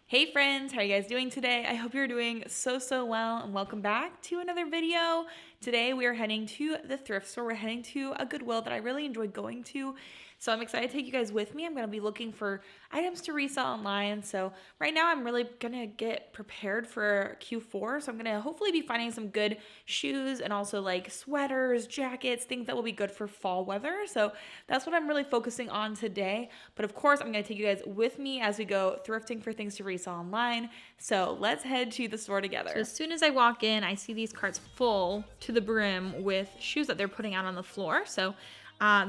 Hey friends, how are you guys doing today? I hope you're doing so well, and welcome back to another video. Today we are heading to the thrift store. We're heading to a Goodwill that I really enjoy going to. So I'm excited to take you guys with me. I'm going to be looking for items to resell online. So right now I'm really going to get prepared for Q4. So I'm going to hopefully be finding some good shoes and also like sweaters, jackets, things that will be good for fall weather. So that's what I'm really focusing on today. But of course, I'm going to take you guys with me as we go thrifting for things to resell online. So let's head to the store together. So as soon as I walk in, I see these carts full to the brim with shoes that they're putting out on the floor. So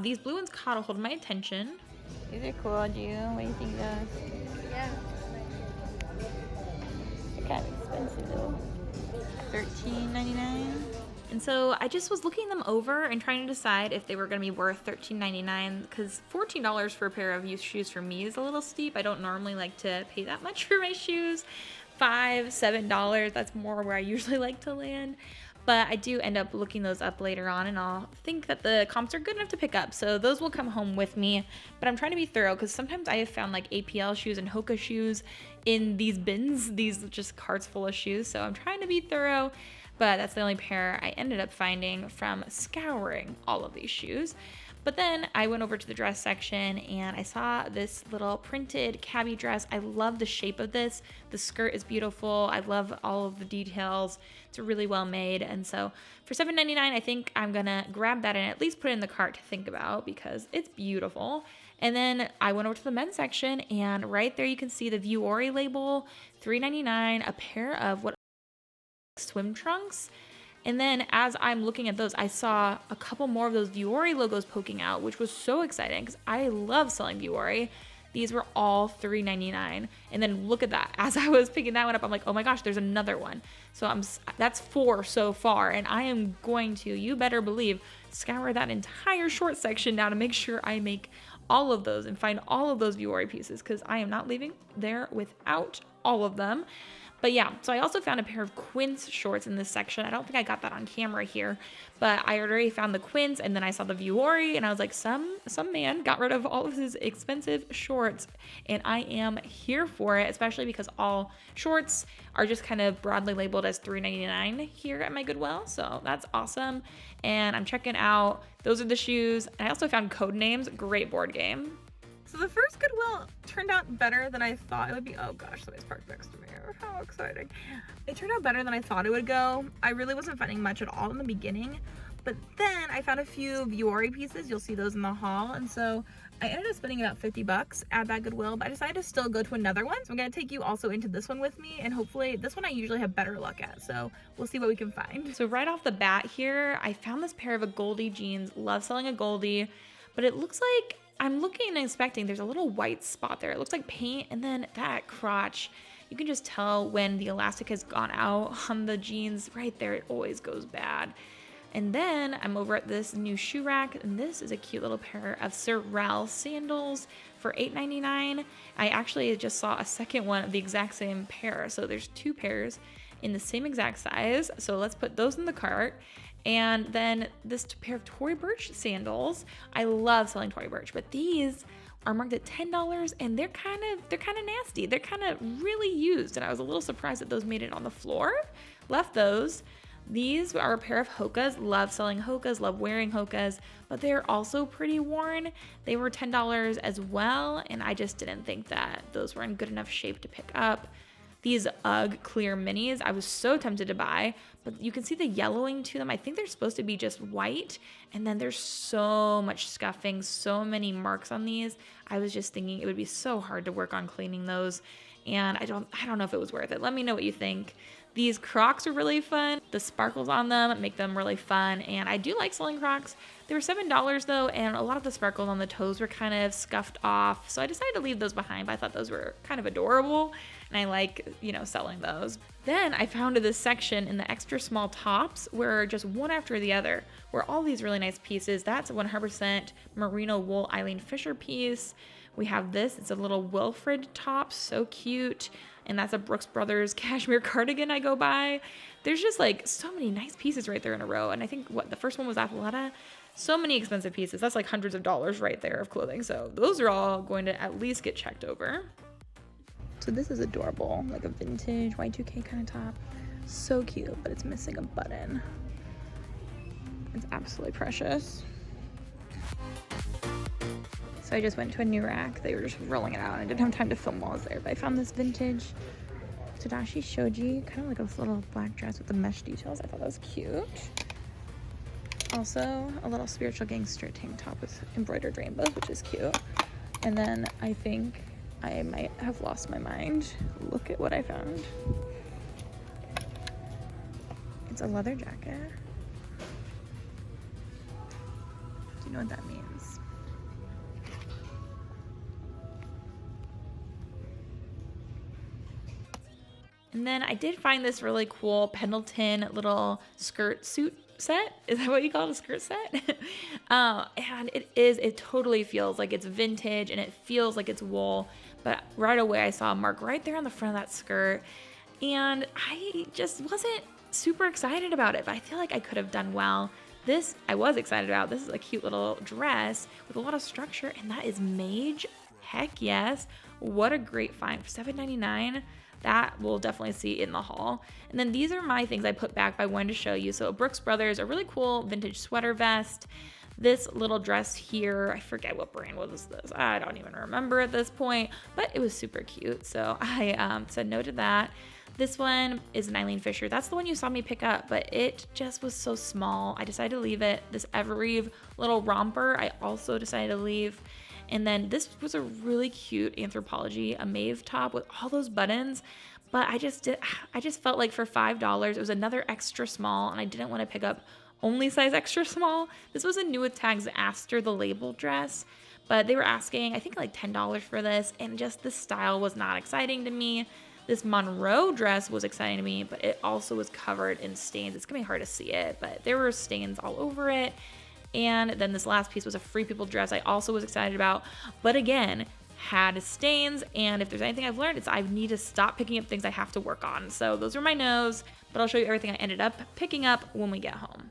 these blue ones caught a hold of my attention. These are cool, do you? What do you think of those? Yeah. They're kind of expensive though. $13.99. And so I just was looking them over and trying to decide if they were going to be worth $13.99 because $14 for a pair of used shoes for me is a little steep. I don't normally like to pay that much for my shoes. $5, $7, that's more where I usually like to land. But I do end up looking those up later on, and I'll think that the comps are good enough to pick up. So those will come home with me. But I'm trying to be thorough because sometimes I have found like APL shoes and HOKA shoes in these bins, these just carts full of shoes. So I'm trying to be thorough. But that's the only pair I ended up finding from scouring all of these shoes. But then I went over to the dress section and I saw this little printed cabbie dress. I love the shape of this. The skirt is beautiful. I love all of the details. It's really well made. And so for $7.99, I think I'm gonna grab that and at least put it in the cart to think about because it's beautiful. And then I went over to the men's section and right there you can see the Vuori label, $3.99, a pair of what swim trunks. And then as I'm looking at those, I saw a couple more of those Vuori logos poking out, which was so exciting because I love selling Vuori. These were all $3.99. And then look at that. As I was picking that one up, I'm like, oh my gosh, there's another one. So that's 4 so far. And I am going to, you better believe, scour that entire short section now to make sure I make all of those and find all of those Vuori pieces because I am not leaving there without all of them. But yeah, so I also found a pair of Quince shorts in this section. I don't think I got that on camera here, but I already found the Quince and then I saw the Vuori and I was like, some man got rid of all of his expensive shorts and I am here for it, especially because all shorts are just kind of broadly labeled as $3.99 here at my Goodwill. So that's awesome. And I'm checking out, those are the shoes. And I also found Codenames, great board game. So the first Goodwill turned out better than I thought it would be. Oh gosh, somebody's parked next to me. How exciting. It turned out better than I thought it would go. I really wasn't finding much at all in the beginning, but then I found a few Vuori pieces. You'll see those in the haul. And so I ended up spending about $50 at that Goodwill, but I decided to still go to another one. So I'm gonna take you also into this one with me, and hopefully this one I usually have better luck at. So we'll see what we can find. So right off the bat here, I found this pair of a Goldie jeans. Love selling a Goldie, but it looks like I'm looking and inspecting, there's a little white spot there. It looks like paint, and then that crotch, you can just tell when the elastic has gone out on the jeans. Right there, it always goes bad. And then I'm over at this new shoe rack, and this is a cute little pair of Sorel sandals for $8.99. I actually just saw a second one of the exact same pair, so there's 2 pairs in the same exact size. So let's put those in the cart. And then this pair of Tory Burch sandals. I love selling Tory Burch, but these are marked at $10 and they're kind of nasty. They're kind of really used, and I was a little surprised that those made it on the floor. Left those. These are a pair of Hokas. Love selling Hokas, love wearing Hokas, but they're also pretty worn. They were $10 as well, and I just didn't think that those were in good enough shape to pick up. These UGG clear minis, I was so tempted to buy, but you can see the yellowing to them. I think they're supposed to be just white, and then there's so much scuffing, so many marks on these. I was just thinking it would be so hard to work on cleaning those, and I don't know if it was worth it. Let me know what you think. These Crocs are really fun. The sparkles on them make them really fun, and I do like selling Crocs. They were $7 though, and a lot of the sparkles on the toes were kind of scuffed off, so I decided to leave those behind, but I thought those were kind of adorable, and I like, selling those. Then I found this section in the extra small tops where just one after the other were all these really nice pieces. That's a 100% merino wool Eileen Fisher piece. We have this, it's a little Wilfred top, so cute. And that's a Brooks Brothers cashmere cardigan I go by. There's just like so many nice pieces right there in a row. And I think the first one was Athleta. So many expensive pieces. That's like hundreds of dollars right there of clothing. So those are all going to at least get checked over. So this is adorable, like a vintage Y2K kind of top. So cute, but it's missing a button. It's absolutely precious. So I just went to a new rack. They were just rolling it out. I didn't have time to film while I was there, but I found this vintage Tadashi Shoji, kind of like this little black dress with the mesh details. I thought that was cute. Also, a little Spiritual Gangster tank top with embroidered rainbows, which is cute. And then I think I might have lost my mind. Look at what I found. It's a leather jacket. Do you know what that means? And then I did find this really cool Pendleton little skirt suit set. Is that what you call it, a skirt set? And it totally feels like it's vintage and it feels like it's wool. But right away I saw a mark right there on the front of that skirt. And I just wasn't super excited about it, but I feel like I could have done well. This I was excited about. This is a cute little dress with a lot of structure, and that is Maje. Heck yes. What a great find for $7.99. That we'll definitely see in the haul. And then these are my things I put back, but I wanted to show you. So Brooks Brothers, a really cool vintage sweater vest. This little dress here, I forget what brand was this. I don't even remember at this point, but it was super cute. So I said no to that. This one is an Eileen Fisher. That's the one you saw me pick up, but it just was so small. I decided to leave it. This Evereve little romper, I also decided to leave. And then this was a really cute Anthropologie, a mauve top with all those buttons. But I just felt like for $5, it was another extra small, and I didn't want to pick up only size extra small. This was a New with Tags Aster the Label dress, but they were asking, I think like $10 for this, and just the style was not exciting to me. This Monroe dress was exciting to me, but it also was covered in stains. It's gonna be hard to see it, but there were stains all over it. And then this last piece was a Free People dress I also was excited about, but again, had stains. And if there's anything I've learned, it's I need to stop picking up things I have to work on. So those are my no's, but I'll show you everything I ended up picking up when we get home.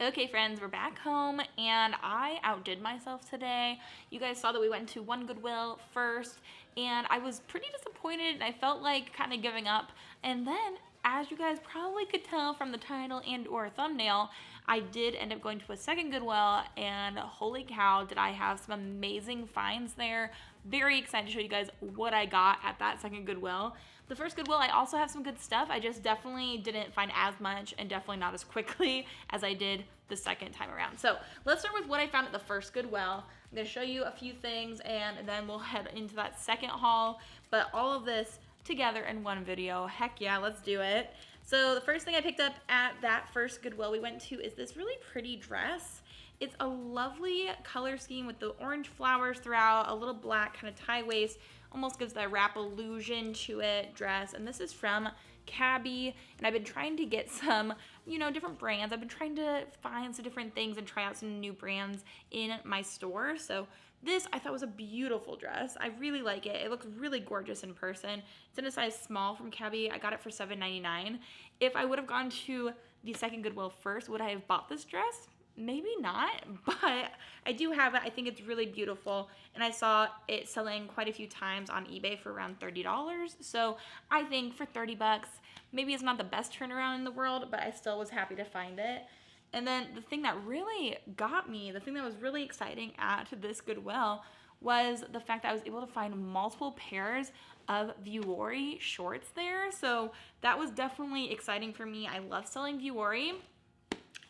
Okay, friends, we're back home, and I outdid myself today. You guys saw that we went to one Goodwill first, and I was pretty disappointed, and I felt like kind of giving up. And then, as you guys probably could tell from the title and or thumbnail, I did end up going to a second Goodwill, and holy cow, did I have some amazing finds there. Very excited to show you guys what I got at that second Goodwill. The first Goodwill, I also have some good stuff. I just definitely didn't find as much and definitely not as quickly as I did the second time around. So let's start with what I found at the first Goodwill. I'm gonna show you a few things and then we'll head into that second haul, but all of this together in one video. Heck yeah, let's do it. So the first thing I picked up at that first Goodwill we went to is this really pretty dress. It's a lovely color scheme with the orange flowers throughout, a little black kind of tie waist, almost gives that wrap illusion to it dress. And this is from Cabby, and I've been trying to get some, different brands. I've been trying to find some different things and try out some new brands in my store. So this I thought was a beautiful dress. I really like it. It looks really gorgeous in person. It's in a size small from Cabby. I got it for $7.99. If I would have gone to the second Goodwill first, would I have bought this dress? Maybe not, but I do have it. I think it's really beautiful, and I saw it selling quite a few times on eBay for around $30. So I think for 30 bucks, maybe it's not the best turnaround in the world, but I still was happy to find it. And then the thing that really got me, the thing that was really exciting at this Goodwill was the fact that I was able to find multiple pairs of Vuori shorts there. So that was definitely exciting for me. I love selling Vuori,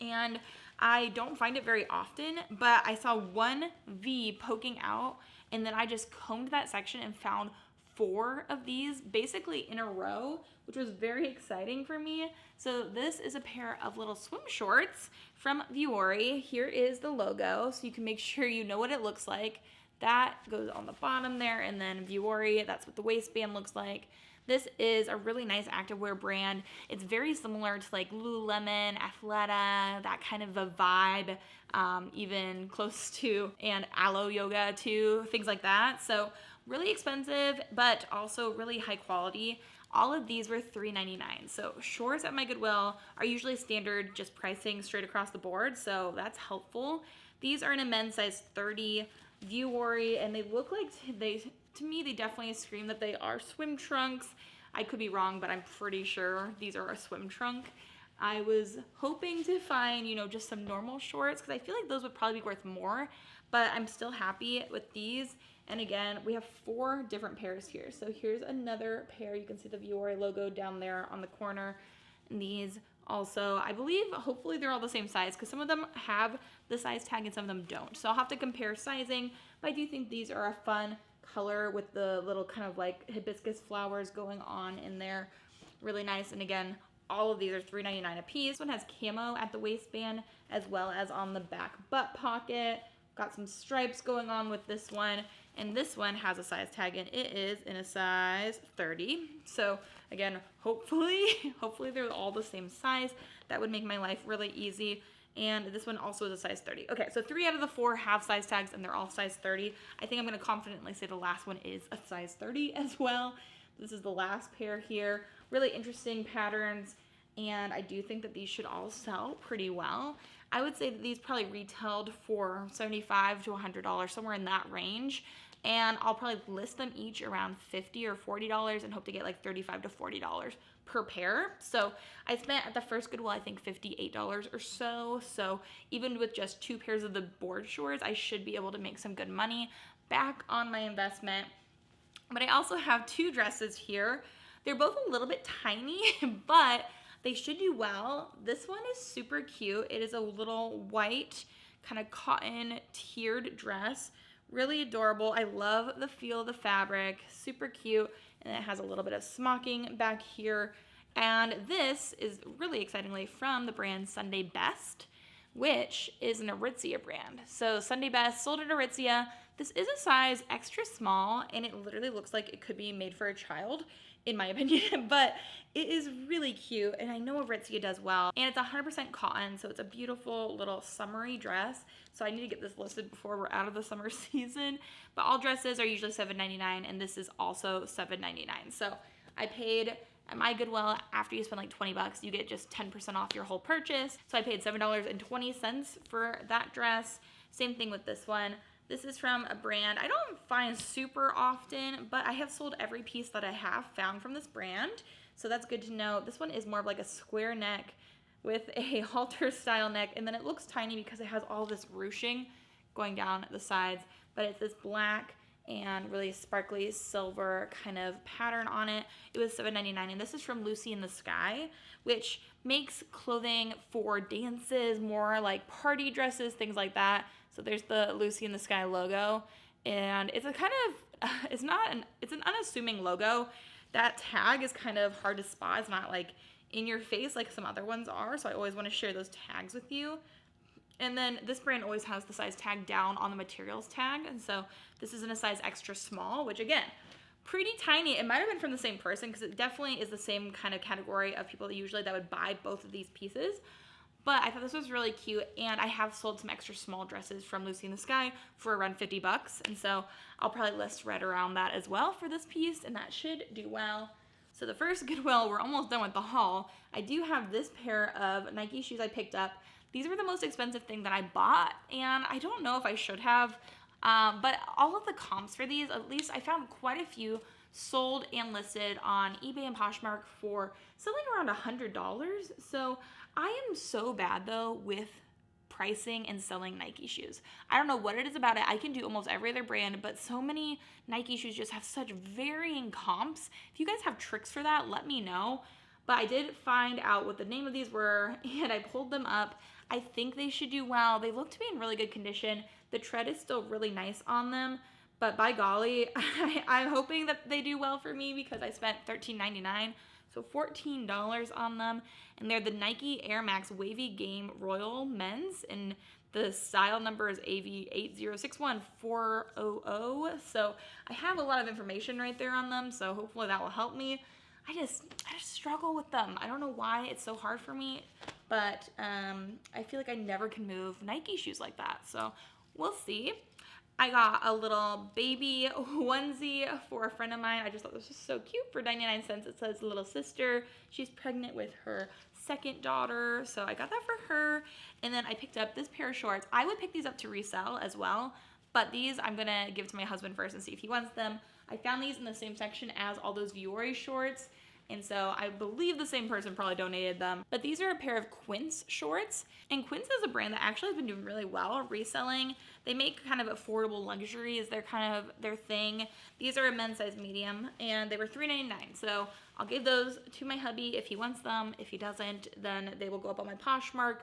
and I don't find it very often, but I saw one V poking out, and then I just combed that section and found 4 of these basically in a row, which was very exciting for me. So this is a pair of little swim shorts from Vuori. Here is the logo, so you can make sure you know what it looks like. That goes on the bottom there, and then Vuori, that's what the waistband looks like. This is a really nice activewear brand. It's very similar to like Lululemon, Athleta, that kind of a vibe, even close to, and Alo Yoga too, things like that. So really expensive, but also really high quality. All of these were $3.99. So shorts at my Goodwill are usually standard, just pricing straight across the board, so that's helpful. These are in a men's size 30 Vuori, and they look like they to me, they definitely scream that they are swim trunks. I could be wrong, but I'm pretty sure these are a swim trunk. I was hoping to find, you know, just some normal shorts because I feel like those would probably be worth more, but I'm still happy with these. And again, we have 4 different pairs here. So here's another pair. You can see the Vuori logo down there on the corner. And these also, I believe, hopefully they're all the same size because some of them have the size tag and some of them don't. So I'll have to compare sizing, but I do think these are a fun color with the little kind of like hibiscus flowers going on in there. Really nice. And again, all of these are $3.99 a piece. This one has camo at the waistband as well as on the back butt pocket. Got some stripes going on with this one. And this one has a size tag and it is in a size 30. So again, hopefully they're all the same size. That would make my life really easy. And this one also is a size 30. Okay, so 3 out of the 4 have size tags and they're all size 30. I think I'm gonna confidently say the last one is a size 30 as well. This is the last pair here. Really interesting patterns. And I do think that these should all sell pretty well. I would say that these probably retailed for $75 to $100, somewhere in that range. And I'll probably list them each around $50 or $40 and hope to get like $35 to $40 per pair. So I spent at the first Goodwill, I think $58 or so. So even with just 2 pairs of the board shorts, I should be able to make some good money back on my investment. But I also have 2 dresses here. They're both a little bit tiny, but they should do well. This one is super cute. It is a little white kind of cotton tiered dress. Really adorable. I love the feel of the fabric. Super cute. And it has a little bit of smocking back here. And this is really excitingly from the brand Sunday Best, which is an Aritzia brand. So Sunday Best sold at Aritzia. This is a size extra small and it literally looks like it could be made for a child, in my opinion, but it is really cute and I know Aritzia does well. And it's 100% cotton, so it's a beautiful little summery dress. So I need to get this listed before we're out of the summer season. But all dresses are usually $7.99 and this is also $7.99. So I paid at my Goodwill, after you spend like 20 bucks, you get just 10% off your whole purchase. So I paid $7.20 for that dress. Same thing with this one. This is from a brand I don't find super often, but I have sold every piece that I have found from this brand. So that's good to know. This one is more of like a square neck with a halter style neck. And then it looks tiny because it has all this ruching going down the sides. But it's this black and really sparkly silver kind of pattern on it. It was $7.99 and this is from Lucy in the Sky, which makes clothing for dances, more like party dresses, things like that. So there's the Lucy in the Sky logo and it's a kind of, it's an unassuming logo. That tag is kind of hard to spot. It's not like in your face like some other ones are. So I always want to share those tags with you. And then this brand always has the size tag down on the materials tag. And so this is in a size extra small, which again, pretty tiny. It might have been from the same person because it definitely is the same kind of category of people that would buy both of these pieces. But I thought this was really cute and I have sold some extra small dresses from Lucy in the Sky for around 50 bucks. And so I'll probably list right around that as well for this piece and that should do well. So the first Goodwill, we're almost done with the haul. I do have this pair of Nike shoes I picked up. These were the most expensive thing that I bought, and I don't know if I should have, but all of the comps for these, at least I found quite a few sold and listed on eBay and Poshmark for selling around $100. So I am so bad though with pricing and selling Nike shoes. I don't know what it is about it. I can do almost every other brand, but so many Nike shoes just have such varying comps. If you guys have tricks for that, let me know. But I did find out what the name of these were and I pulled them up. I think they should do well. They look to be in really good condition. The tread is still really nice on them, but by golly, I'm hoping that they do well for me because I spent $13.99, so $14 on them. And they're the Nike Air Max Wavy Game Royal Men's, and the style number is AV8061400. So I have a lot of information right there on them, so hopefully that will help me. I just struggle with them. I don't know why it's so hard for me, but I feel like I never can move Nike shoes like that. So we'll see. I got a little baby onesie for a friend of mine. I just thought this was so cute for 99 cents. It says little sister. She's pregnant with her second daughter. So I got that for her. And then I picked up this pair of shorts. I would pick these up to resell as well, but these I'm gonna give to my husband first and see if he wants them. I found these in the same section as all those Vuori shorts. And so I believe the same person probably donated them. But these are a pair of Quince shorts. And Quince is a brand that actually has been doing really well reselling. They make kind of affordable luxury is their kind of their thing. These are a men's size medium and they were $3.99. So I'll give those to my hubby if he wants them. If he doesn't, then they will go up on my Poshmark.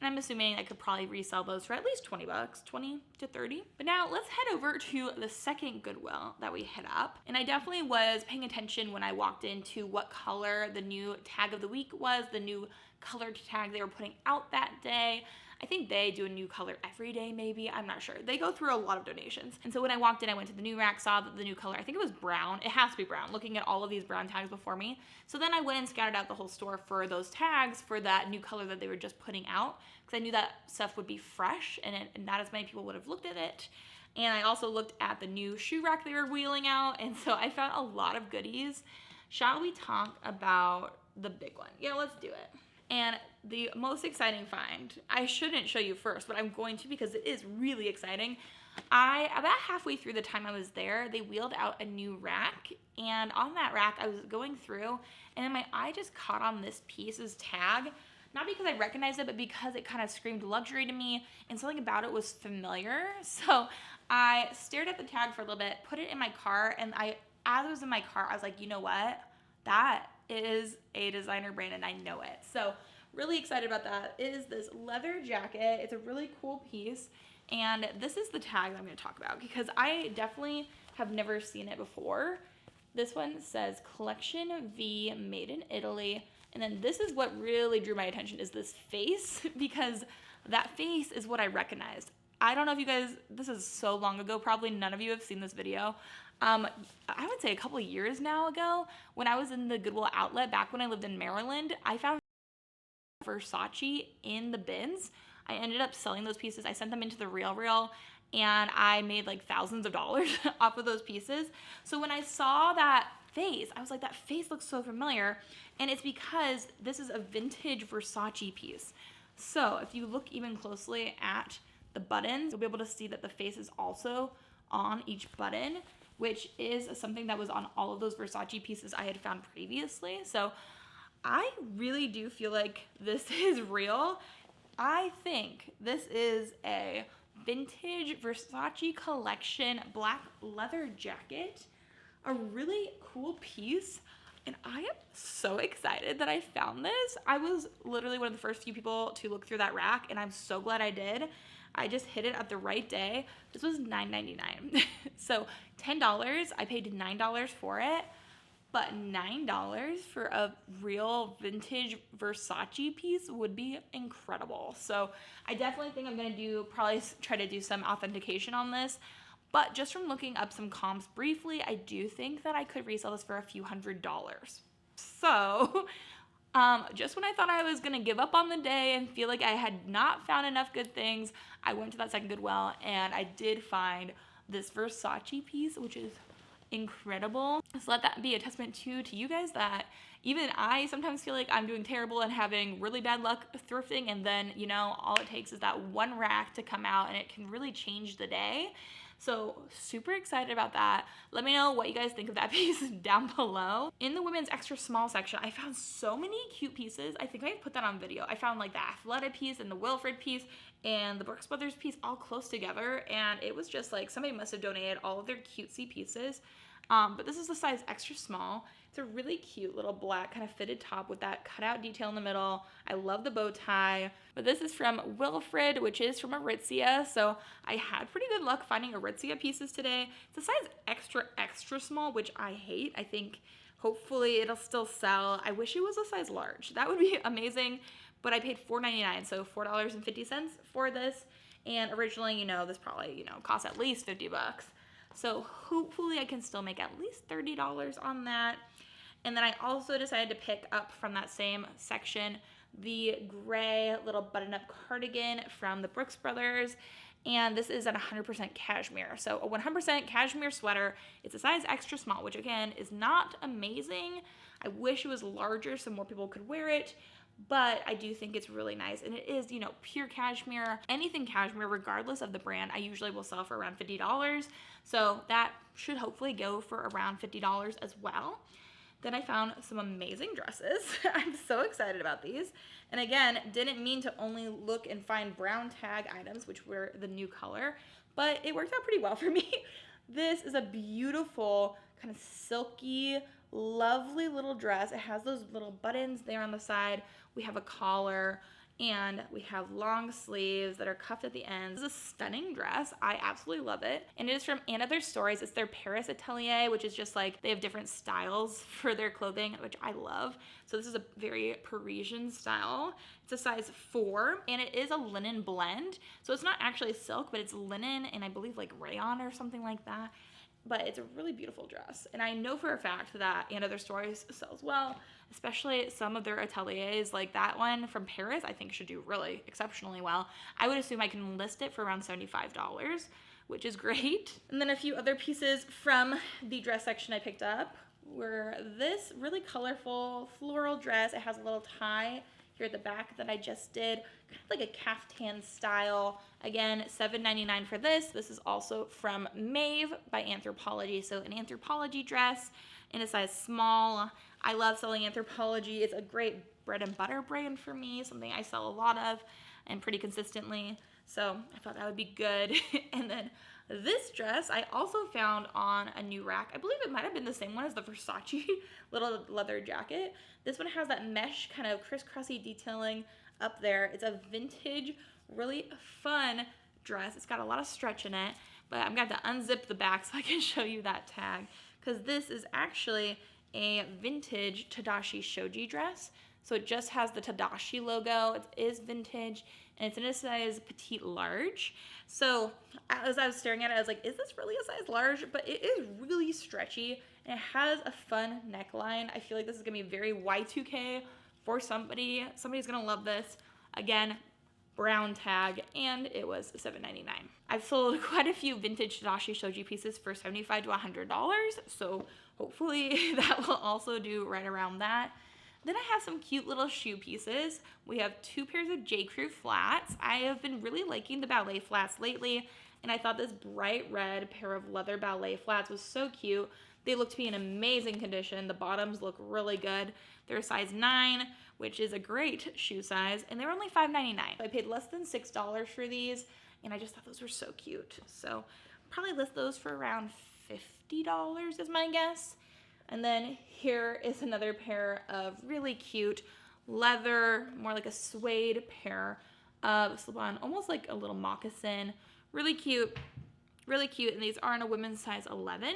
And I'm assuming I could probably resell those for at least 20 bucks, 20 to 30. But now let's head over to the second Goodwill that we hit up. And I definitely was paying attention when I walked into what color the new tag of the week was, the new colored tag they were putting out that day. I think they do a new color every day, maybe. I'm not sure. They go through a lot of donations. And so when I walked in, I went to the new rack, saw that the new color, I think it was brown. It has to be brown, looking at all of these brown tags before me. So then I went and scouted out the whole store for those tags for that new color that they were just putting out, because I knew that stuff would be fresh and not as many people would have looked at it. And I also looked at the new shoe rack they were wheeling out. And so I found a lot of goodies. Shall we talk about the big one? Yeah, let's do it. And the most exciting find, I shouldn't show you first, but I'm going to because it is really exciting. About halfway through the time I was there, they wheeled out a new rack. And on that rack, I was going through and then my eye just caught on this piece's tag. Not because I recognized it, but because it kind of screamed luxury to me and something about it was familiar. So I stared at the tag for a little bit, put it in my car, and as it was in my car, I was like, you know what? That is a designer brand and I know it. So really excited about that. It is this leather jacket. It's a really cool piece. And this is the tag that I'm going to talk about because I definitely have never seen it before. This one says Collection V made in Italy. And then this is what really drew my attention is this face because that face is what I recognized. I don't know if you guys, this is so long ago, probably none of you have seen this video. I would say a couple of years now ago, when I was in the Goodwill outlet, back when I lived in Maryland, I found Versace in the bins. I ended up selling those pieces. I sent them into the Real, and I made like thousands of dollars off of those pieces. So when I saw that face, I was like, that face looks so familiar. And it's because this is a vintage Versace piece. So if you look even closely at the buttons, you'll be able to see that the face is also on each button, which is something that was on all of those Versace pieces I had found previously. So I really do feel like this is real. I think this is a vintage Versace collection black leather jacket, a really cool piece. And I am so excited that I found this. I was literally one of the first few people to look through that rack, and I'm so glad I did. I just hit it at the right day. This was $9.99. So $10, I paid $9 for it, but $9 for a real vintage Versace piece would be incredible. So I definitely think I'm gonna probably try to do some authentication on this, but just from looking up some comps briefly, I do think that I could resell this for a few $100s. So just when I thought I was gonna give up on the day and feel like I had not found enough good things, I went to that second Goodwill and I did find this Versace piece, which is incredible. So let that be a testament to you guys that even I sometimes feel like I'm doing terrible and having really bad luck thrifting, and then, you know, all it takes is that one rack to come out and it can really change the day. So super excited about that. Let me know what you guys think of that piece down below. In the women's extra small section, I found so many cute pieces. I think I put that on video. I found like the Athleta piece and the Wilfred piece and the Brooks Brothers piece all close together. And it was just like somebody must have donated all of their cutesy pieces. But this is the size extra small. It's a really cute little black kind of fitted top with that cutout detail in the middle. I love the bow tie. But this is from Wilfred, which is from Aritzia. So I had pretty good luck finding Aritzia pieces today. It's a size extra, extra small, which I hate. I think hopefully it'll still sell. I wish it was a size large. That would be amazing. But I paid $4.99, so $4.50 for this. And originally, you know, this probably, you know, cost at least 50 bucks. So hopefully I can still make at least $30 on that. And then I also decided to pick up from that same section the gray little button-up cardigan from the Brooks Brothers. And this is at 100% cashmere. So a 100% cashmere sweater. It's a size extra small, which again is not amazing. I wish it was larger so more people could wear it. But I do think it's really nice, and it is, you know, pure cashmere. Anything cashmere, regardless of the brand, I usually will sell for around $50. So that should hopefully go for around $50 as well. Then I found some amazing dresses. I'm so excited about these. And again, didn't mean to only look and find brown tag items, which were the new color, but it worked out pretty well for me. This is a beautiful, kind of silky, lovely little dress. It has those little buttons there on the side. We have a collar, and we have long sleeves that are cuffed at the ends. This is a stunning dress. I absolutely love it. And it is from Another Stories. It's their Paris atelier, which is just like, they have different styles for their clothing, which I love. So this is a very Parisian style. It's a size 4, and it is a linen blend. So it's not actually silk, but it's linen and I believe like rayon or something like that. But it's a really beautiful dress. And I know for a fact that Another Stories sells well, especially some of their ateliers, like that one from Paris, I think should do really exceptionally well. I would assume I can list it for around $75, which is great. And then a few other pieces from the dress section I picked up were this really colorful floral dress. It has a little tie here at the back that I just did, kind of like a caftan style. Again, $7.99 for this. This is also from Maje by Anthropologie. So an Anthropologie dress in a size small. I love selling Anthropologie. It's a great bread and butter brand for me, something I sell a lot of and pretty consistently. So I thought that would be good. And then this dress I also found on a new rack. I believe it might have been the same one as the Versace little leather jacket. This one has that mesh kind of crisscrossy detailing up there. It's a vintage, really fun dress. It's got a lot of stretch in it, but I'm going to have to unzip the back so I can show you that tag, because this is actually a vintage Tadashi shoji dress. So it just has the Tadashi logo. It is vintage, and it's in a size petite large. So as I was staring at it, I was like, is this really a size large? But it is really stretchy, and it has a fun neckline. I feel like this is gonna be very Y2K for somebody. Somebody's gonna love this. Again, brown tag, and it was $7.99. I've sold quite a few vintage Tadashi shoji pieces for $75 to $100, so hopefully that will also do right around that. Then I have some cute little shoe pieces. We have 2 pairs of J. Crew flats. I have been really liking the ballet flats lately, and I thought this bright red pair of leather ballet flats was so cute. They look to be in amazing condition. The bottoms look really good. They're a size 9, which is a great shoe size, and they were only $5.99. I paid less than $6 for these, and I just thought those were so cute. So probably list those for around $50 is my guess. And then here is another pair of really cute leather, more like a suede pair of slip-on, almost like a little moccasin. Really cute, really cute. And these are in a women's size 11.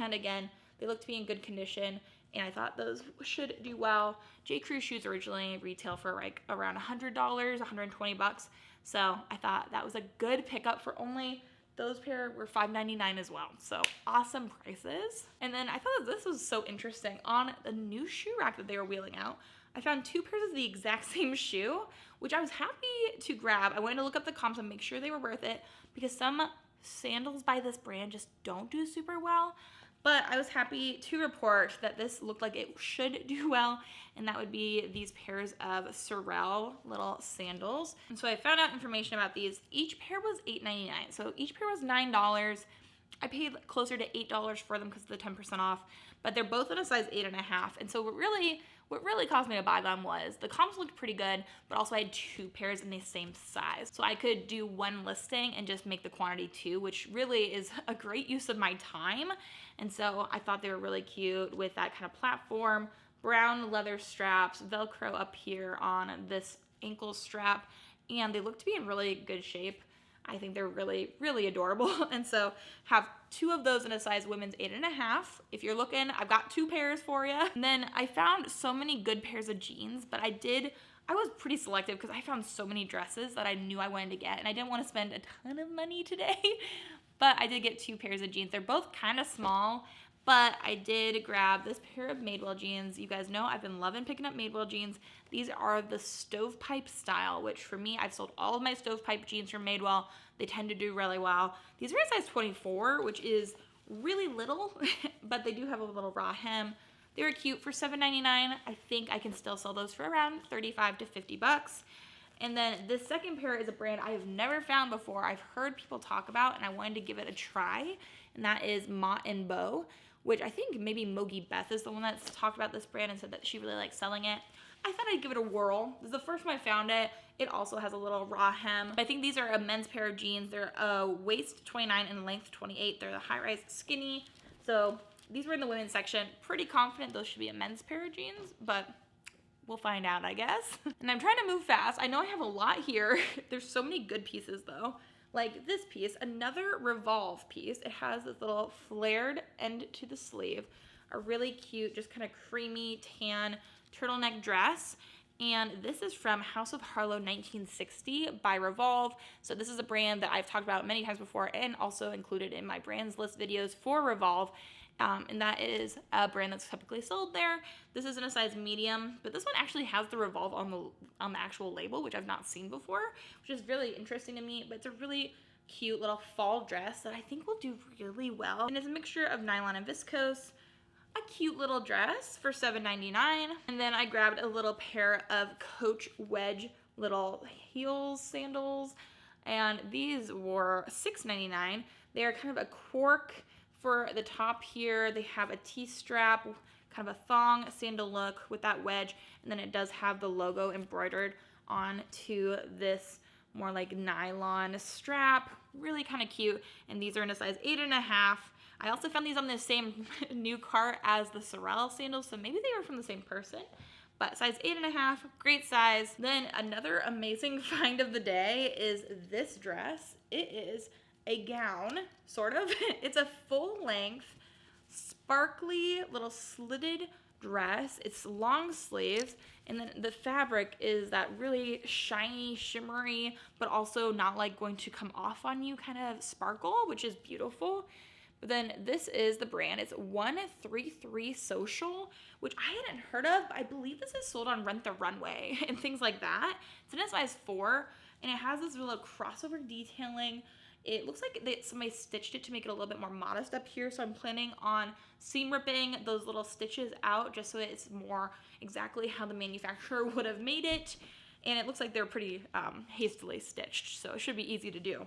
And again, they look to be in good condition, and I thought those should do well. J. Crew shoes originally retail for like around $100, $120. So I thought that was a good pickup for only. Those pair were $5.99 as well. So awesome prices. And then I thought that this was so interesting. On the new shoe rack that they were wheeling out, I found 2 pairs of the exact same shoe, which I was happy to grab. I wanted to look up the comps and make sure they were worth it, because some sandals by this brand just don't do super well. But I was happy to report that this looked like it should do well, and that would be these pairs of Sorel little sandals. And so I found out information about these. Each pair was $8.99, so each pair was $9. I paid closer to $8 for them because of the 10% off, but they're both in a size 8.5. And so what really caused me to buy them was the comps looked pretty good, but also I had 2 pairs in the same size. So I could do one listing and just make the quantity 2, which really is a great use of my time. And so I thought they were really cute with that kind of platform, brown leather straps, Velcro up here on this ankle strap, and they look to be in really good shape. I think they're really, really adorable. And so have 2 of those in a size women's 8.5. If you're looking, I've got 2 pairs for you. And then I found so many good pairs of jeans, but I was pretty selective because I found so many dresses that I knew I wanted to get, and I didn't want to spend a ton of money today. But I did get 2 pairs of jeans. They're both kind of small, but I did grab this pair of Madewell jeans. You guys know I've been loving picking up Madewell jeans. These are the stovepipe style, which for me, I've sold all of my stovepipe jeans from Madewell. They tend to do really well. These are a size 24, which is really little, but they do have a little raw hem. They were cute for $7.99. I think I can still sell those for around $35 to $50. And then this second pair is a brand I have never found before. I've heard people talk about, and I wanted to give it a try. And that is Madewell, which I think maybe Mogi Beth is the one that's talked about this brand and said that she really likes selling it. I thought I'd give it a whirl. This is the first time I found it. It also has a little raw hem. I think these are a men's pair of jeans. They're waist 29 and length 28. They're the high-rise skinny. So these were in the women's section. Pretty confident those should be a men's pair of jeans, but we'll find out, I guess. And I'm trying to move fast. I know I have a lot here. There's so many good pieces though. Like this piece, another Revolve piece. It has this little flared end to the sleeve. A really cute, just kind of creamy tan turtleneck dress. And this is from House of Harlow 1960 by Revolve. So this is a brand that I've talked about many times before and also included in my brands list videos for Revolve. And that is a brand that's typically sold there. This is in a size medium, but this one actually has the Revolve on the actual label, which I've not seen before, which is really interesting to me. But it's a really cute little fall dress that I think will do really well. And it's a mixture of nylon and viscose. A cute little dress for $7.99. And then I grabbed a little pair of Coach wedge little heels sandals, and these were $6.99. They are kind of a cork for the top here. They have a T-strap, kind of a thong sandal look with that wedge, and then it does have the logo embroidered onto this more like nylon strap. Really kind of cute, and these are in a size 8.5. I also found these on the same new cart as the Sorel sandals, so maybe they were from the same person. But size 8.5, great size. Then another amazing find of the day is this dress. It is a gown, sort of. It's a full length, sparkly little slitted dress. It's long sleeves, and then the fabric is that really shiny, shimmery, but also not like going to come off on you kind of sparkle, which is beautiful. But then this is the brand. It's 133 Social, which I hadn't heard of, but I believe this is sold on Rent the Runway and things like that. It's in a size 4, and it has this little crossover detailing. It looks like somebody stitched it to make it a little bit more modest up here, so I'm planning on seam ripping those little stitches out just so it's more exactly how the manufacturer would have made it. And it looks like they're pretty hastily stitched, so it should be easy to do.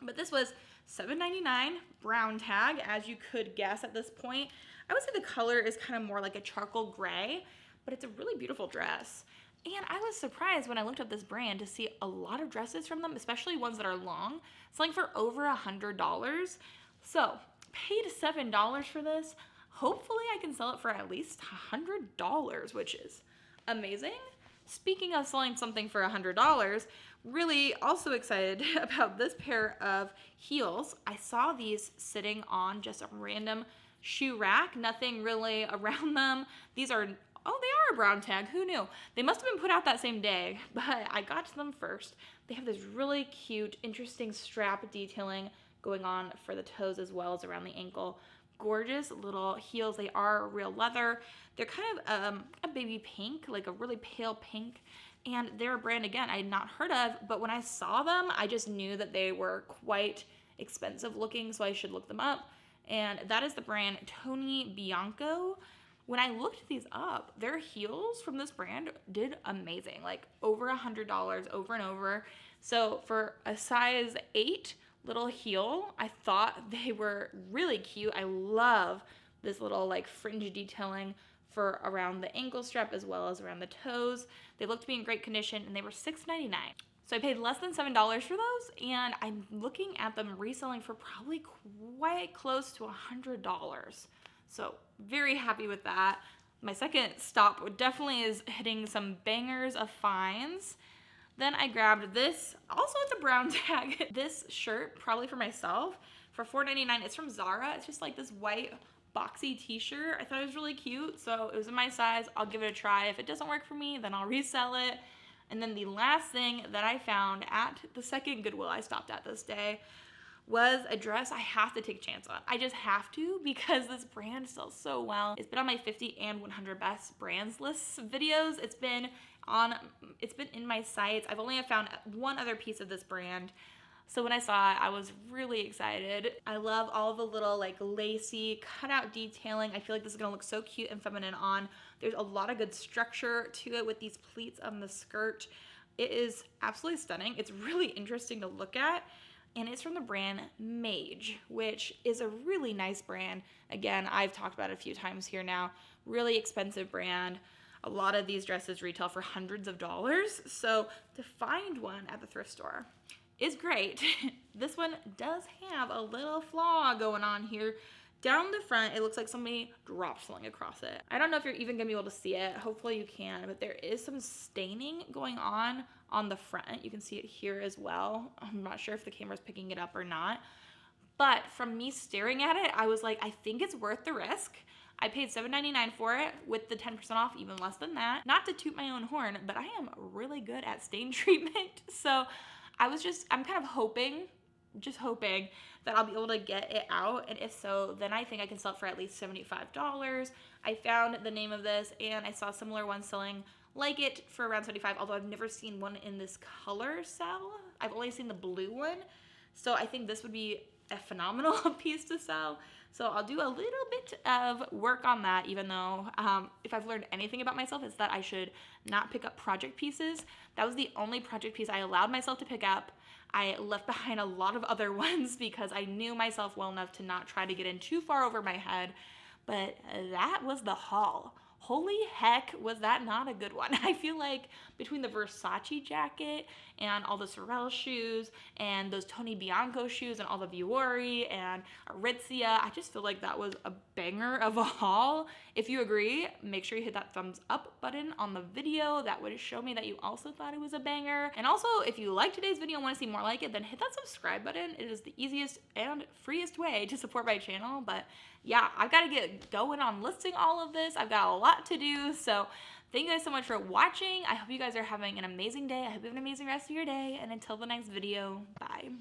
But this was $7.99, brown tag, as you could guess at this point. I would say the color is kind of more like a charcoal gray, but it's a really beautiful dress. And I was surprised when I looked up this brand to see a lot of dresses from them, especially ones that are long, selling for over $100. So, paid $7 for this. Hopefully I can sell it for at least $100, which is amazing. Speaking of selling something for $100, really also excited about this pair of heels. I saw these sitting on just a random shoe rack, nothing really around them. These are, oh, they are a brown tag, who knew? They must have been put out that same day, but I got to them first. They have this really cute, interesting strap detailing going on for the toes as well as around the ankle. Gorgeous little heels. They are real leather. They're kind of a baby pink, like a really pale pink. And they're a brand, again, I had not heard of, but when I saw them, I just knew that they were quite expensive looking, so I should look them up. And that is the brand Tony Bianco. When I looked these up, their heels from this brand did amazing, like over $100 over and over. So for a size 8 little heel, I thought they were really cute. I love this little like fringe detailing for around the ankle strap as well as around the toes. They looked to be in great condition, and they were $6.99. So I paid less than $7 for those, and I'm looking at them reselling for probably quite close to $100. So very happy with that. My second stop definitely is hitting some bangers of finds. Then I grabbed this, also it's a brown tag, this shirt, probably for myself, for $4.99. It's from Zara. It's just like this white boxy t-shirt. I thought it was really cute, so it was in my size. I'll give it a try. If it doesn't work for me, then I'll resell it. And then the last thing that I found at the second Goodwill I stopped at this day was a dress I have to take a chance on. I just have to, because this brand sells so well. It's been on my 50 and 100 best brands lists videos. It's been in my sights. I've only found one other piece of this brand. So when I saw it, I was really excited. I love all the little like lacy cutout detailing. I feel like this is gonna look so cute and feminine on. There's a lot of good structure to it with these pleats on the skirt. It is absolutely stunning. It's really interesting to look at. And it's from the brand Maje, which is a really nice brand. Again, I've talked about it a few times here now. Really expensive brand. A lot of these dresses retail for hundreds of dollars. So to find one at the thrift store is great. This one does have a little flaw going on here. Down the front, it looks like somebody dropped something across it. I don't know if you're even gonna be able to see it. Hopefully you can, but there is some staining going on the front. You can see it here as well. I'm not sure if the camera's picking it up or not. But from me staring at it, I was like, I think it's worth the risk. I paid $7.99 for it with the 10% off, even less than that. Not to toot my own horn, but I am really good at stain treatment. So I'm kind of hoping that I'll be able to get it out, and if so, then I think I can sell it for at least $75. I found the name of this, and I saw similar ones selling like it for around $75, although I've never seen one in this color sell. I've only seen the blue one, so I think this would be a phenomenal piece to sell. So I'll do a little bit of work on that, even though if I've learned anything about myself, it's that I should not pick up project pieces. That was the only project piece I allowed myself to pick up. I left behind a lot of other ones because I knew myself well enough to not try to get in too far over my head. But that was the haul. Holy heck, was that not a good one? I feel like between the Versace jacket and all the Sorel shoes and those Tony Bianco shoes and all the Vuori and Aritzia, I just feel like that was a banger of a haul. If you agree, make sure you hit that thumbs up button on the video. That would show me that you also thought it was a banger. And also, if you liked today's video and want to see more like it, then hit that subscribe button. It is the easiest and freest way to support my channel. But yeah, I've got to get going on listing all of this. I've got a lot to do. So thank you guys so much for watching. I hope you guys are having an amazing day. I hope you have an amazing rest of your day. And until the next video, bye.